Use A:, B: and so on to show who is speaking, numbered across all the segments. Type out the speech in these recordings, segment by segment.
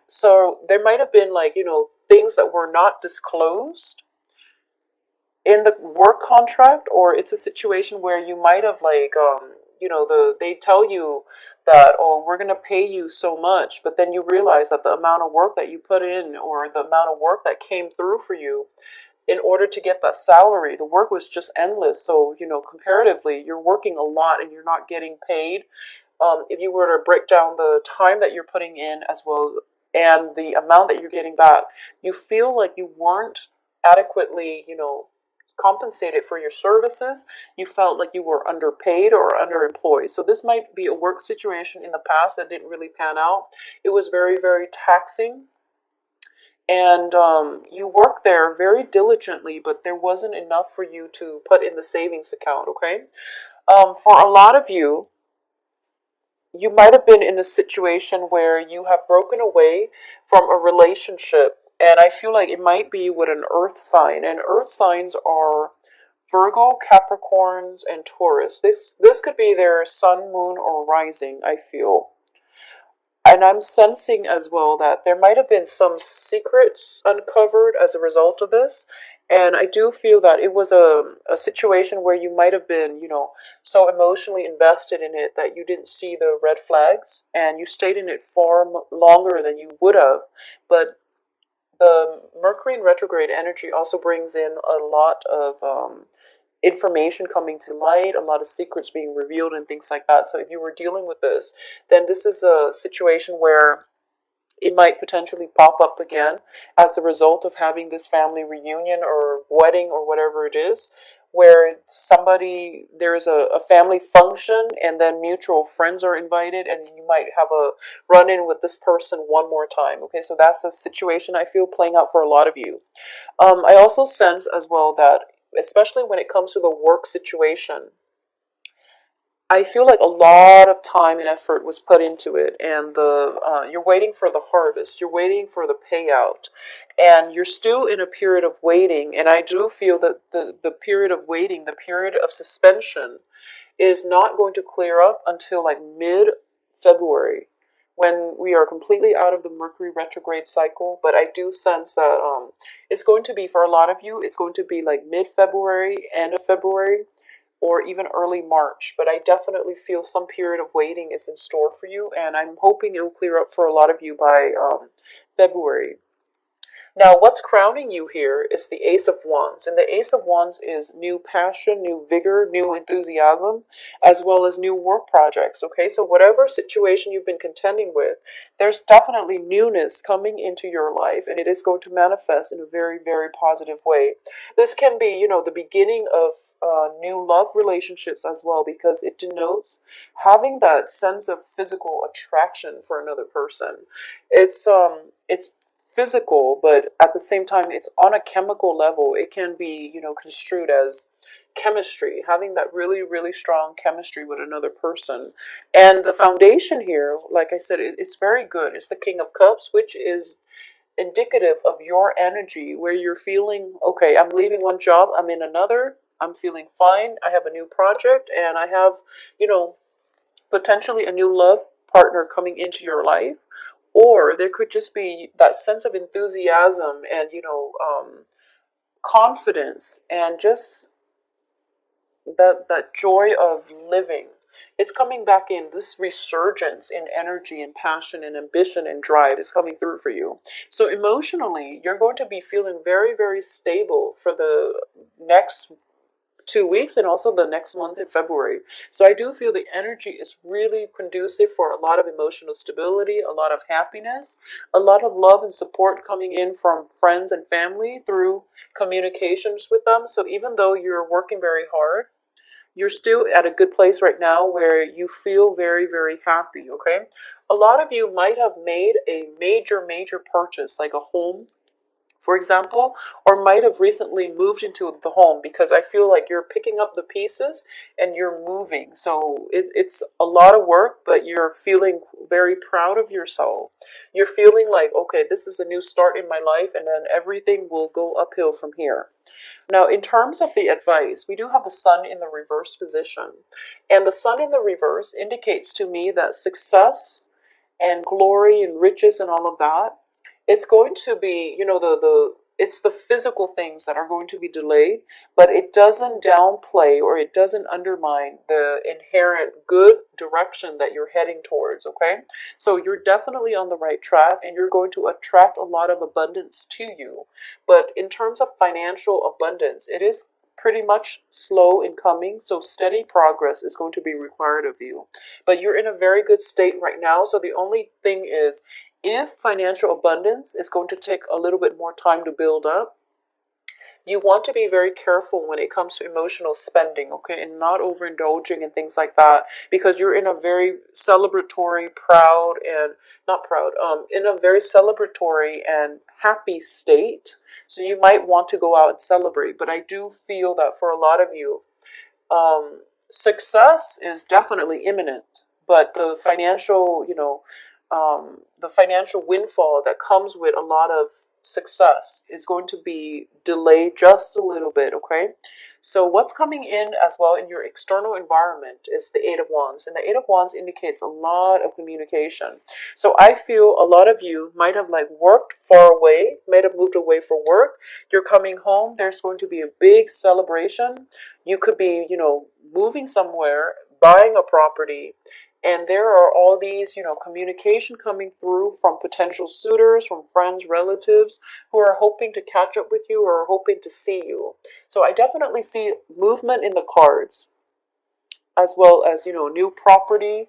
A: So there might have been like, things that were not disclosed in the work contract, or it's a situation where you might have like, they tell you that, oh, we're going to pay you so much, but then you realize that the amount of work that you put in, or the amount of work that came through for you in order to get that salary, the work was just endless. So, comparatively, you're working a lot and you're not getting paid. If you were to break down the time that you're putting in as well and the amount that you're getting back, you feel like you weren't adequately, compensated for your services. You felt like you were underpaid or underemployed. So this might be a work situation in the past that didn't really pan out. It was very, very taxing, and you worked there very diligently, but there wasn't enough for you to put in the savings account. Okay, for a lot of you, you might have been in a situation where you have broken away from a relationship, and I feel like it might be with an earth sign, and earth signs are Virgo, Capricorns, and Taurus. This could be their sun, moon, or rising, I feel. And I'm sensing as well that there might have been some secrets uncovered as a result of this. And I do feel that it was a situation where you might have been, so emotionally invested in it that you didn't see the red flags and you stayed in it far longer than you would have. But the Mercury in retrograde energy also brings in a lot of information coming to light, a lot of secrets being revealed, and things like that. So if you were dealing with this, then this is a situation where it might potentially pop up again as a result of having this family reunion or wedding or whatever it is, where there's a family function and then mutual friends are invited and you might have a run in with this person one more time. Okay, so that's a situation I feel playing out for a lot of you. I also sense as well that, especially when it comes to the work situation, I feel like a lot of time and effort was put into it, and you're waiting for the harvest, you're waiting for the payout, and you're still in a period of waiting. And I do feel that the period of waiting, the period of suspension, is not going to clear up until like mid February, when we are completely out of the Mercury retrograde cycle. But I do sense that it's going to be, for a lot of you, it's going to be like mid February, end of February, or even early March. But I definitely feel some period of waiting is in store for you, and I'm hoping it will clear up for a lot of you by February. Now, what's crowning you here is the Ace of Wands. And the Ace of Wands is new passion, new vigor, new enthusiasm, as well as new work projects. Okay, so whatever situation you've been contending with, there's definitely newness coming into your life, and it is going to manifest in a very, very positive way. This can be, the beginning of new love relationships as well, because it denotes having that sense of physical attraction for another person. It's physical, but at the same time, it's on a chemical level. It can be, construed as chemistry, having that really, really strong chemistry with another person. And the foundation here, like I said, it's very good. It's the King of Cups, which is indicative of your energy, where you're feeling, okay, I'm leaving one job, I'm in another, I'm feeling fine, I have a new project, and I have, you know, potentially a new love partner coming into your life. Or there could just be that sense of enthusiasm and, confidence, and just that joy of living. It's coming back in. This resurgence in energy and passion and ambition and drive is coming through for you. So emotionally, you're going to be feeling very, very stable for the next 2 weeks and also the next month in February. So I do feel the energy is really conducive for a lot of emotional stability, a lot of happiness, a lot of love and support coming in from friends and family through communications with them. So even though you're working very hard, you're still at a good place right now where you feel very, very happy, okay? A lot of you might have made a major, major purchase, like a home, for example, or might have recently moved into the home, because I feel like you're picking up the pieces and you're moving. So it's a lot of work, but you're feeling very proud of yourself. You're feeling like, okay, this is a new start in my life, and then everything will go uphill from here. Now, in terms of the advice, we do have the sun in the reverse position. And the sun in the reverse indicates to me that success and glory and riches and all of that. It's going to be, the it's the physical things that are going to be delayed, but it doesn't downplay or it doesn't undermine the inherent good direction that you're heading towards, okay? So you're definitely on the right track and you're going to attract a lot of abundance to you. But in terms of financial abundance, it is pretty much slow in coming, so steady progress is going to be required of you. But you're in a very good state right now, so the only thing is, if financial abundance is going to take a little bit more time to build up, you want to be very careful when it comes to emotional spending, okay, and not overindulging and things like that, because you're in a very celebratory, proud, and not proud, in a very celebratory and happy state. So you might want to go out and celebrate. But I do feel that for a lot of you, success is definitely imminent, but the financial windfall that comes with a lot of success is going to be delayed just a little bit, okay? So what's coming in as well in your external environment is the Eight of Wands, and the Eight of Wands indicates a lot of communication. So I feel a lot of you might have like worked far away, might have moved away for work. You're coming home, there's going to be a big celebration. You could be, moving somewhere, buying a property, and there are all these, communication coming through from potential suitors, from friends, relatives who are hoping to catch up with you or are hoping to see you. So I definitely see movement in the cards, as well as, new property,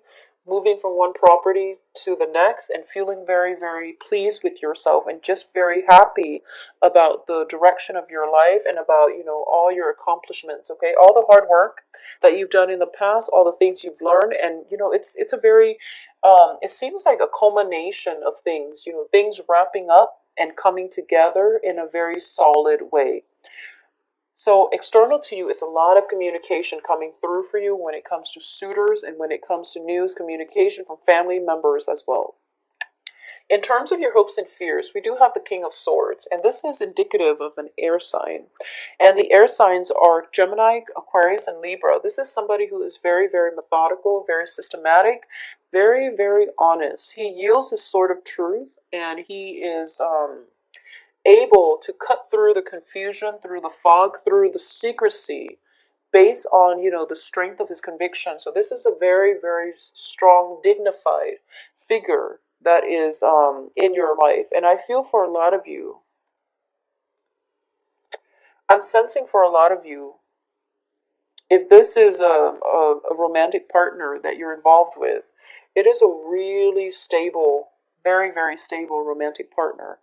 A: moving from one property to the next and feeling very, very pleased with yourself and just very happy about the direction of your life and about, all your accomplishments, okay? All the hard work that you've done in the past, all the things you've learned, and, it's a very, it seems like a culmination of things, things wrapping up and coming together in a very solid way. So external to you is a lot of communication coming through for you when it comes to suitors and when it comes to news, communication from family members as well. In terms of your hopes and fears, we do have the King of Swords, and this is indicative of an air sign. And the air signs are Gemini, Aquarius, and Libra. This is somebody who is very, very methodical, very systematic, very, very honest. He yields his sword of truth, and he is able to cut through the confusion, through the fog, through the secrecy, based on, the strength of his conviction. So this is a very, very strong, dignified figure that is in your life. And I feel for a lot of you, I'm sensing for a lot of you, if this is a romantic partner that you're involved with, it is a really stable, very, very stable romantic partner.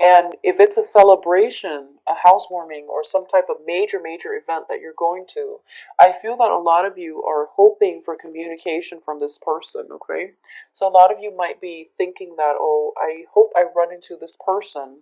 A: And if it's a celebration, a housewarming, or some type of major, major event that you're going to, I feel that a lot of you are hoping for communication from this person, okay? So a lot of you might be thinking that, oh, I hope I run into this person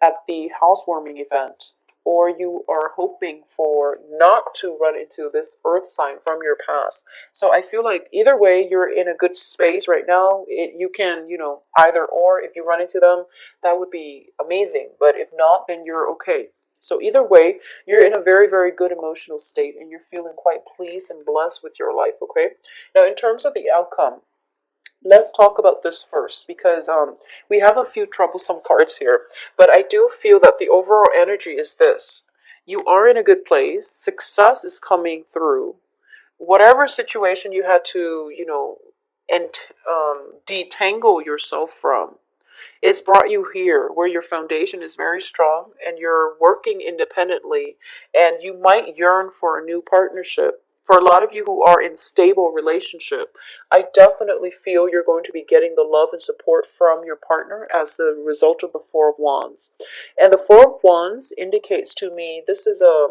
A: at the housewarming event. Or you are hoping for not to run into this earth sign from your past. So I feel like either way, you're in a good space right now. You can, either or, if you run into them, that would be amazing. But if not, then you're okay. So either way, you're in a very, very good emotional state and you're feeling quite pleased and blessed with your life, okay? Now, in terms of the outcome, let's talk about this first because we have a few troublesome cards here. But I do feel that the overall energy is this. You are in a good place. Success is coming through. Whatever situation you had to, and detangle yourself from, it's brought you here where your foundation is very strong and you're working independently and you might yearn for a new partnership. For a lot of you who are in stable relationship, I definitely feel you're going to be getting the love and support from your partner as the result of the Four of Wands. And the Four of Wands indicates to me this is a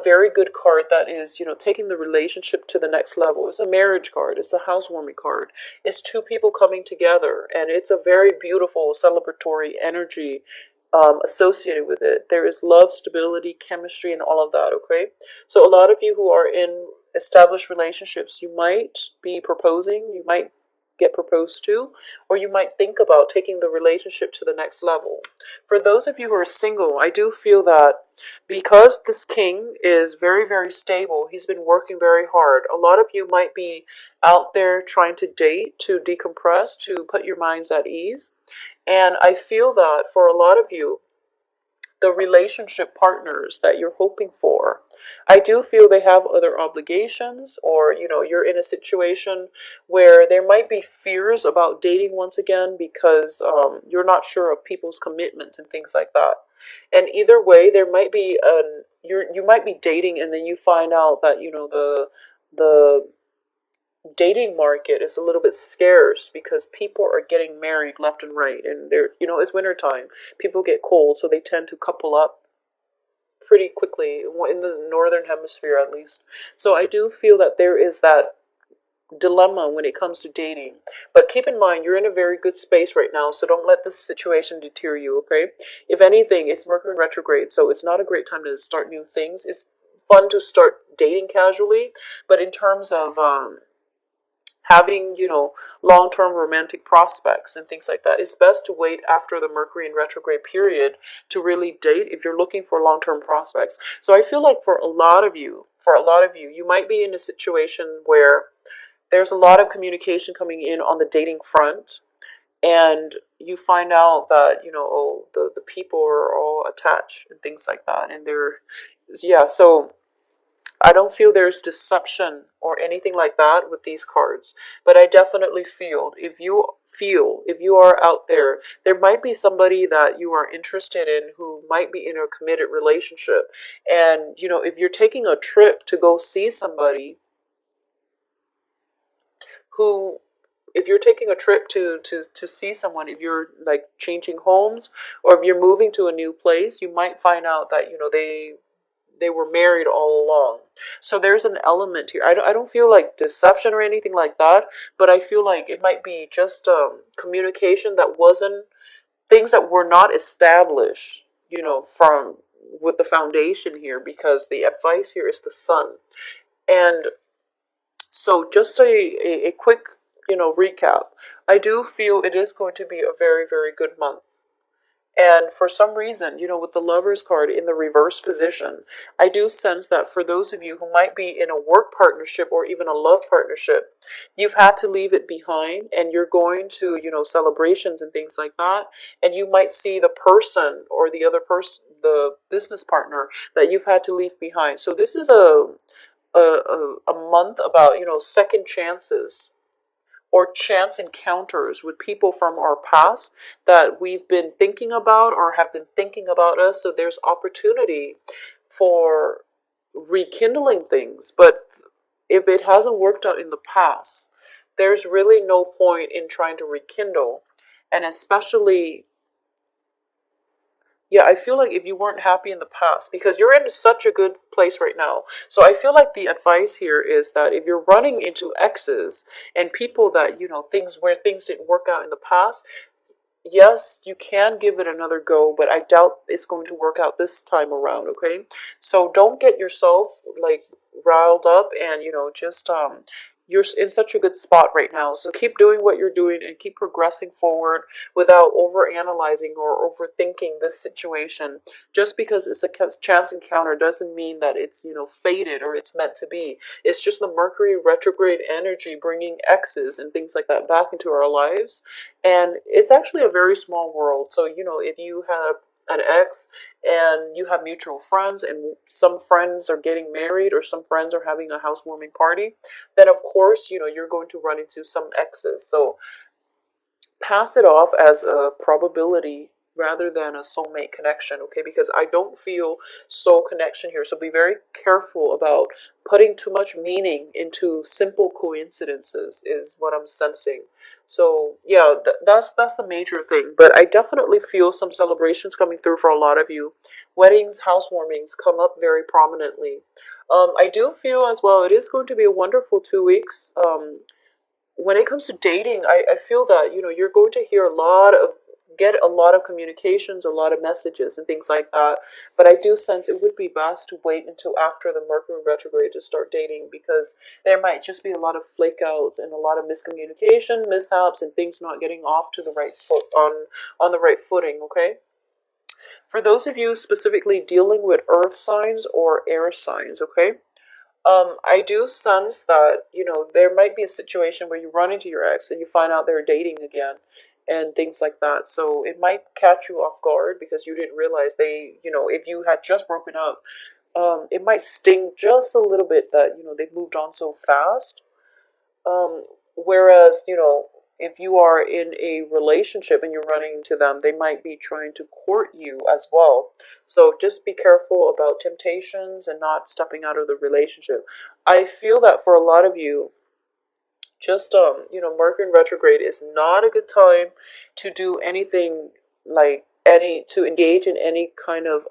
A: very good card that is, taking the relationship to the next level. It's a marriage card. It's a housewarming card. It's two people coming together, and it's a very beautiful celebratory energy associated with it. There is love, stability, chemistry, and all of that, okay? So a lot of you who are in established relationships, you might be proposing, you might get proposed to, or you might think about taking the relationship to the next level. For those of you who are single, I do feel that because this king is very, very stable, he's been working very hard. A lot of you might be out there trying to date, to decompress, to put your minds at ease. And I feel that for a lot of you, the relationship partners that you're hoping for, I do feel they have other obligations, or you're in a situation where there might be fears about dating once again because you're not sure of people's commitments and things like that. And either way, there might be you might be dating and then you find out that the dating market is a little bit scarce because people are getting married left and right, and it's wintertime, people get cold, so they tend to couple up pretty quickly in the northern hemisphere at least. So I do feel that there is that dilemma when it comes to dating. But keep in mind, you're in a very good space right now, so don't let this situation deter you, okay? If anything, it's Mercury retrograde, so it's not a great time to start new things. It's fun to start dating casually, but in terms of having, long-term romantic prospects and things like that, it's best to wait after the Mercury in retrograde period to really date if you're looking for long-term prospects. So I feel like for a lot of you, you might be in a situation where there's a lot of communication coming in on the dating front, and you find out that, oh, the people are all attached and things like that, and they're, yeah, so I don't feel there's deception or anything like that with these cards, but I definitely feel if you are out there, there might be somebody that you are interested in who might be in a committed relationship. And, if you're taking a trip to go see somebody who, if you're taking a trip to see someone, if you're like changing homes or if you're moving to a new place, you might find out that, they were married all along. So there's an element here. I don't feel like deception or anything like that, but I feel like it might be just communication that wasn't, things that were not established, from with the foundation here, because the advice here is the sun. And so just a quick, recap. I do feel it is going to be a very, very good month. And for some reason, with the Lovers card in the reverse position, I do sense that for those of you who might be in a work partnership or even a love partnership, you've had to leave it behind and you're going to, celebrations and things like that. And you might see the person or the other person, the business partner that you've had to leave behind. So this is a month about, second chances or chance encounters with people from our past that we've been thinking about or have been thinking about us. So there's opportunity for rekindling things. But if it hasn't worked out in the past, there's really no point in trying to rekindle. And especially, yeah, I feel like if you weren't happy in the past, because you're in such a good place right now. So I feel like the advice here is that if you're running into exes and people that, things where things didn't work out in the past, yes, you can give it another go, but I doubt it's going to work out this time around, okay? So don't get yourself like riled up and, just you're in such a good spot right now. So keep doing what you're doing and keep progressing forward without over analyzing or overthinking this situation. Just because it's a chance encounter doesn't mean that it's, fated or it's meant to be. It's just the Mercury retrograde energy bringing exes and things like that back into our lives. And it's actually a very small world. So, if you have an ex and you have mutual friends and some friends are getting married or some friends are having a housewarming party, then of course, you're going to run into some exes. So pass it off as a probability rather than a soulmate connection, okay? Because I don't feel soul connection here. So be very careful about putting too much meaning into simple coincidences is what I'm sensing. So yeah, that's the major thing. But I definitely feel some celebrations coming through for a lot of you. Weddings, housewarmings come up very prominently. I do feel as well it is going to be a wonderful 2 weeks. When it comes to dating, I feel that, you're going to hear a lot of get a lot of communications, a lot of messages, and things like that. But I do sense it would be best to wait until after the Mercury retrograde to start dating, because there might just be a lot of flake outs and a lot of miscommunication, mishaps, and things not getting off to the right foot on the right footing. Okay. For those of you specifically dealing with earth signs or air signs, okay, I do sense that, there might be a situation where you run into your ex and you find out they're dating again and things like that. So it might catch you off guard because you didn't realize if you had just broken up, it might sting just a little bit that, they've moved on so fast. Whereas, if you are in a relationship and you're running into them, they might be trying to court you as well. So just be careful about temptations and not stepping out of the relationship. I feel that for a lot of you, just Mercury in retrograde is not a good time to do anything like any to engage in any kind of